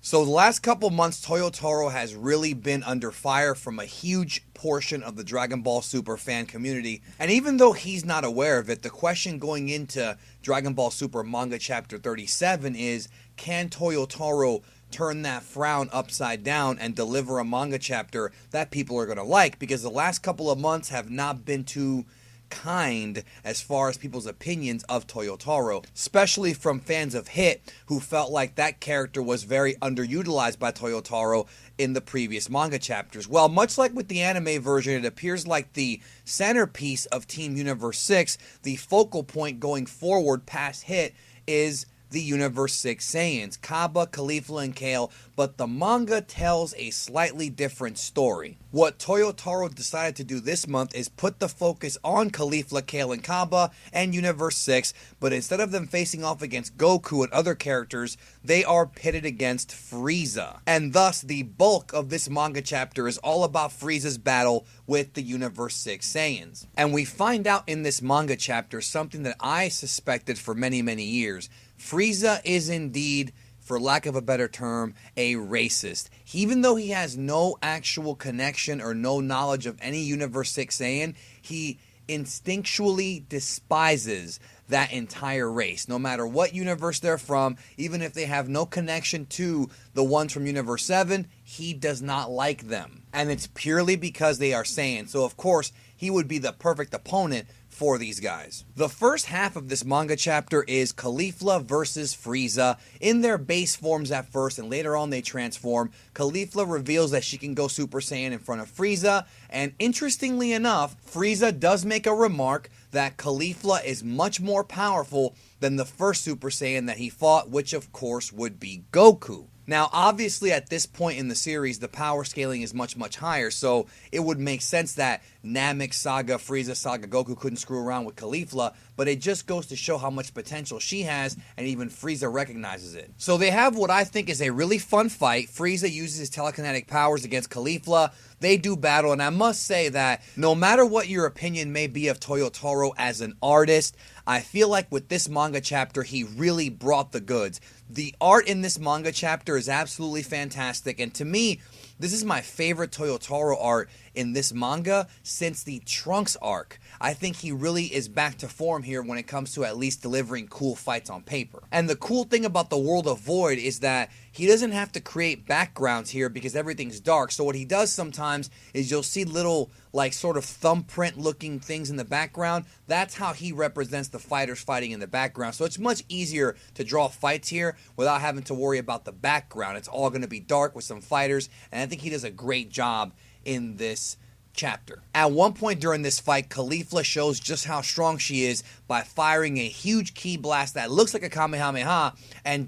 So the last couple months, Toyotaro has really been under fire from a huge portion of the Dragon Ball Super fan community. And even though he's not aware of it, the question going into Dragon Ball Super manga chapter 37 is, can Toyotaro turn that frown upside down and deliver a manga chapter that people are going to like? Because the last couple of months have not been too kind as far as people's opinions of Toyotaro, especially from fans of Hit who felt like that character was very underutilized by Toyotaro in the previous manga chapters. Well, much like with the anime version, it appears like the centerpiece of Team Universe 6, the focal point going forward past Hit, is the Universe 6 Saiyans, Kaba, Caulifla, and Kale, but the manga tells a slightly different story. What Toyotaro decided to do this month is put the focus on Caulifla, Kale, and Kaba and Universe 6, but instead of them facing off against Goku and other characters, they are pitted against Frieza. And thus, the bulk of this manga chapter is all about Frieza's battle with the Universe 6 Saiyans. And we find out in this manga chapter something that I suspected for many, many years. Frieza is indeed, for lack of a better term, a racist. Even though he has no actual connection or no knowledge of any Universe 6 Saiyan, he instinctually despises that entire race. No matter what universe they're from, even if they have no connection to the ones from Universe 7, he does not like them. And it's purely because they are Saiyan. So of course, he would be the perfect opponent for these guys. The first half of this manga chapter is Caulifla versus Frieza in their base forms at first, and later on they transform. Caulifla reveals that she can go Super Saiyan in front of Frieza, and interestingly enough, Frieza does make a remark that Caulifla is much more powerful than the first Super Saiyan that he fought, which of course would be Goku. Now, obviously, at this point in the series, the power scaling is much, much higher, so it would make sense that Namek Saga, Frieza Saga, Goku couldn't screw around with Caulifla, but it just goes to show how much potential she has, and even Frieza recognizes it. So they have what I think is a really fun fight. Frieza uses his telekinetic powers against Caulifla. They do battle, and I must say that no matter what your opinion may be of Toyotaro as an artist, I feel like with this manga chapter, he really brought the goods. The art in this manga chapter is absolutely fantastic, and to me, this is my favorite Toyotaro art in this manga since the Trunks arc. I think he really is back to form here when it comes to at least delivering cool fights on paper. And the cool thing about the World of Void is that he doesn't have to create backgrounds here because everything's dark. So what he does sometimes is you'll see little like sort of thumbprint looking things in the background. That's how he represents the fighters fighting in the background. So it's much easier to draw fights here without having to worry about the background. It's all going to be dark with some fighters, and I think he does a great job in this chapter. At one point during this fight, Caulifla shows just how strong she is by firing a huge ki blast that looks like a Kamehameha and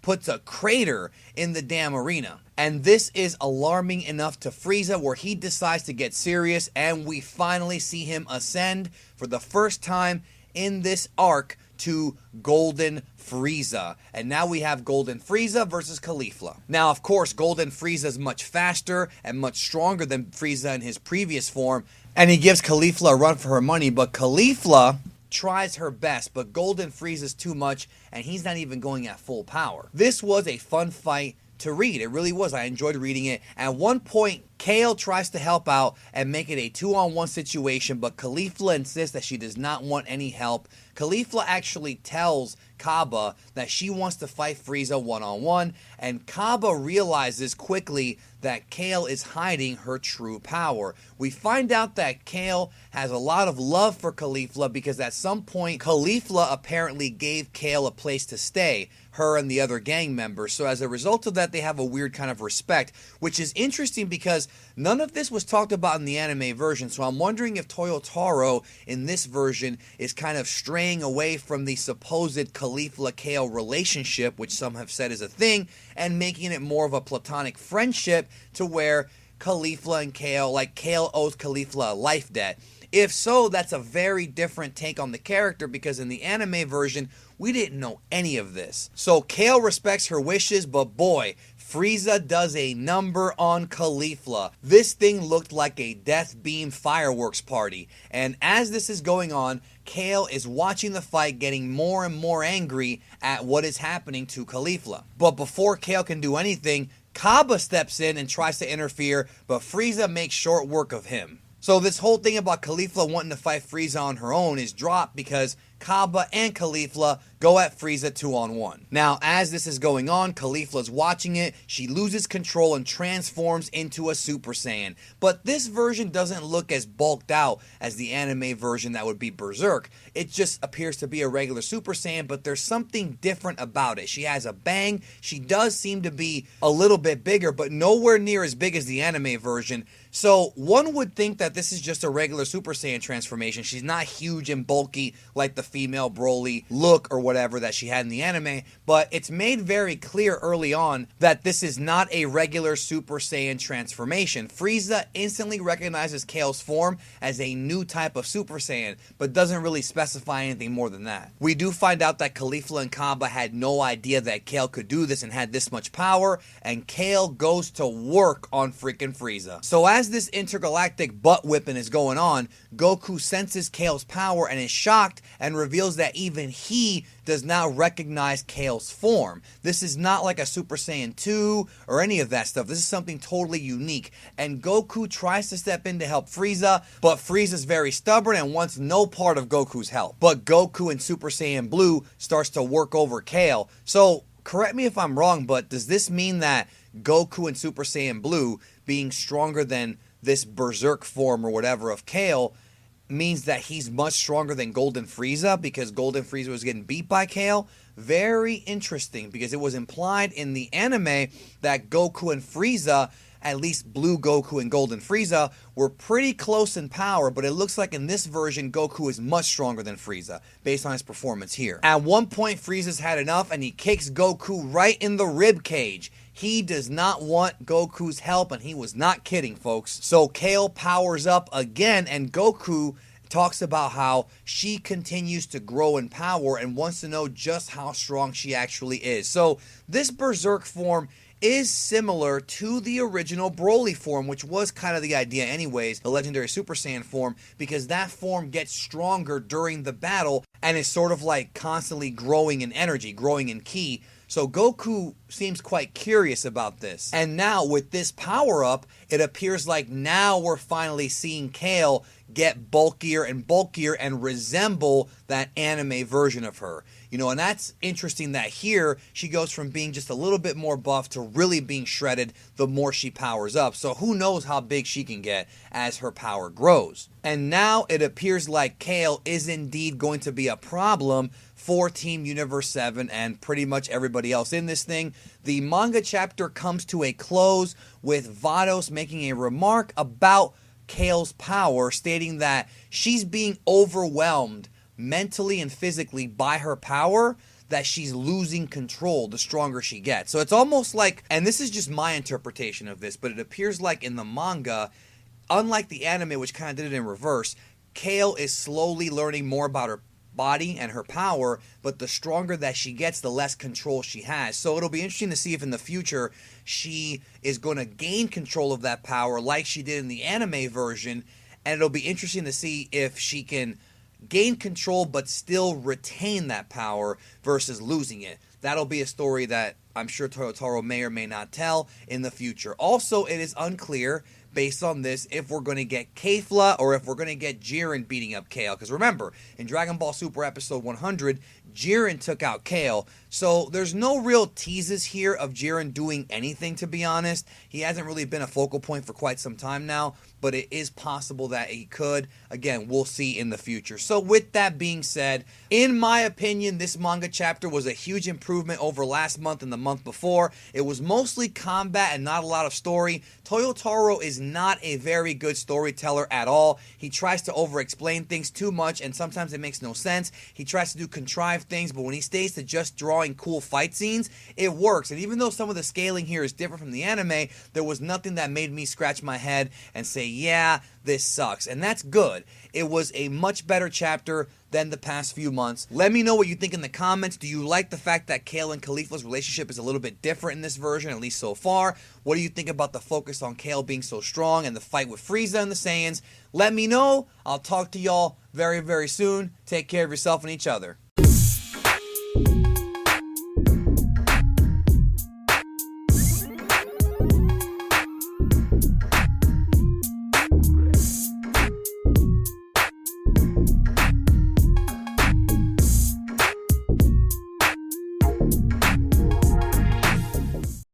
puts a crater in the damn arena. And this is alarming enough to Frieza, where he decides to get serious, and we finally see him ascend for the first time in this arc to Golden Frieza. And now we have Golden Frieza versus Caulifla. Now, of course, Golden Frieza is much faster and much stronger than Frieza in his previous form, and he gives Caulifla a run for her money, but Caulifla tries her best, but Golden Frieza's too much, and he's not even going at full power. This was a fun fight to read. It really was. I enjoyed reading it. At one point, Kale tries to help out and make it a 2-on-1 situation, but Caulifla insists that she does not want any help. Caulifla actually tells Kaba that she wants to fight Frieza 1-on-1, and Kaba realizes quickly that Kale is hiding her true power. We find out that Kale has a lot of love for Caulifla because at some point, Caulifla apparently gave Kale a place to stay, her and the other gang members. So as a result of that, they have a weird kind of respect, which is interesting because none of this was talked about in the anime version. So I'm wondering if Toyotaro in this version is kind of straying away from the supposed Caulifla-Kale relationship, which some have said is a thing, and making it more of a platonic friendship to where Caulifla and Kale, like Kale owes Caulifla a life debt. If so, that's a very different take on the character, because in the anime version, we didn't know any of this. So Kale respects her wishes, but boy, Frieza does a number on Caulifla. This thing looked like a death beam fireworks party. And as this is going on, Kale is watching the fight, getting more and more angry at what is happening to Caulifla. But before Kale can do anything, Kaba steps in and tries to interfere, but Frieza makes short work of him. So this whole thing about Caulifla wanting to fight Frieza on her own is dropped because Kaba and Caulifla go at Frieza 2-on-1. Now, as this is going on, Caulifla's watching it. She loses control and transforms into a Super Saiyan. But this version doesn't look as bulked out as the anime version that would be Berserk. It just appears to be a regular Super Saiyan, but there's something different about it. She has a bang. She does seem to be a little bit bigger, but nowhere near as big as the anime version. So one would think that this is just a regular Super Saiyan transformation. She's not huge and bulky like the female Broly look or whatever that she had in the anime, but it's made very clear early on that this is not a regular Super Saiyan transformation. Frieza instantly recognizes Kale's form as a new type of Super Saiyan, but doesn't really specify anything more than that. We do find out that Caulifla and Kaba had no idea that Kale could do this and had this much power, and Kale goes to work on freaking Frieza. So as this intergalactic butt whipping is going on, Goku senses Kale's power and is shocked and reveals that even he does not recognize Kale's form. This is not like a Super Saiyan 2 or any of that stuff. This is something totally unique. And Goku tries to step in to help Frieza, but Frieza's very stubborn and wants no part of Goku's help. But Goku in Super Saiyan Blue starts to work over Kale. So, correct me if I'm wrong, but does this mean that Goku in Super Saiyan Blue being stronger than this Berserk form or whatever of Kale means that he's much stronger than Golden Frieza because Golden Frieza was getting beat by Kale? Very interesting, because it was implied in the anime that Goku and Frieza, at least Blue Goku and Golden Frieza, were pretty close in power, but it looks like in this version Goku is much stronger than Frieza based on his performance here. At one point Frieza's had enough and he kicks Goku right in the rib cage. He does not want Goku's help, and he was not kidding, folks. So Kale powers up again, and Goku talks about how she continues to grow in power and wants to know just how strong she actually is. So this Berserk form is similar to the original Broly form, which was kind of the idea anyways, the legendary Super Saiyan form, because that form gets stronger during the battle and is sort of like constantly growing in energy, growing in ki. So Goku seems quite curious about this. And now with this power-up, it appears like now we're finally seeing Kale get bulkier and bulkier and resemble that anime version of her. You know, and that's interesting that here she goes from being just a little bit more buff to really being shredded the more she powers up. So who knows how big she can get as her power grows. And now it appears like Kale is indeed going to be a problem for Team Universe 7 and pretty much everybody else in this thing. The manga chapter comes to a close with Vados making a remark about Kale's power, stating that she's being overwhelmed mentally and physically by her power, that she's losing control the stronger she gets. So it's almost like, and this is just my interpretation of this, but it appears like in the manga, unlike the anime, which kind of did it in reverse, Kale is slowly learning more about her body and her power, but the stronger that she gets, the less control she has. So it'll be interesting to see if in the future she is going to gain control of that power like she did in the anime version, and it'll be interesting to see if she can gain control but still retain that power versus losing it. That'll be a story that I'm sure Toyotaro may or may not tell in the future. Also, it is unclear based on this if we're going to get Caulifla or if we're going to get Jiren beating up Kale. Because remember, in Dragon Ball Super Episode 100, Jiren took out Kale. So there's no real teases here of Jiren doing anything, to be honest. He hasn't really been a focal point for quite some time now, but it is possible that he could. Again, we'll see in the future. So with that being said, in my opinion, this manga chapter was a huge improvement over last month in the month before. It was mostly combat and not a lot of story. Toyotaro is not a very good storyteller at all. He tries to over-explain things too much, and sometimes it makes no sense. He tries to do contrived things, but when he stays to just drawing cool fight scenes, it works. And even though some of the scaling here is different from the anime, there was nothing that made me scratch my head and say, yeah, this sucks. And that's good. It was a much better chapter than the past few months. Let me know what you think in the comments. Do you like the fact that Kale and Caulifla's relationship is a little bit different in this version, at least so far? What do you think about the focus on Kale being so strong and the fight with Frieza and the Saiyans? Let me know. I'll talk to y'all very, very soon. Take care of yourself and each other.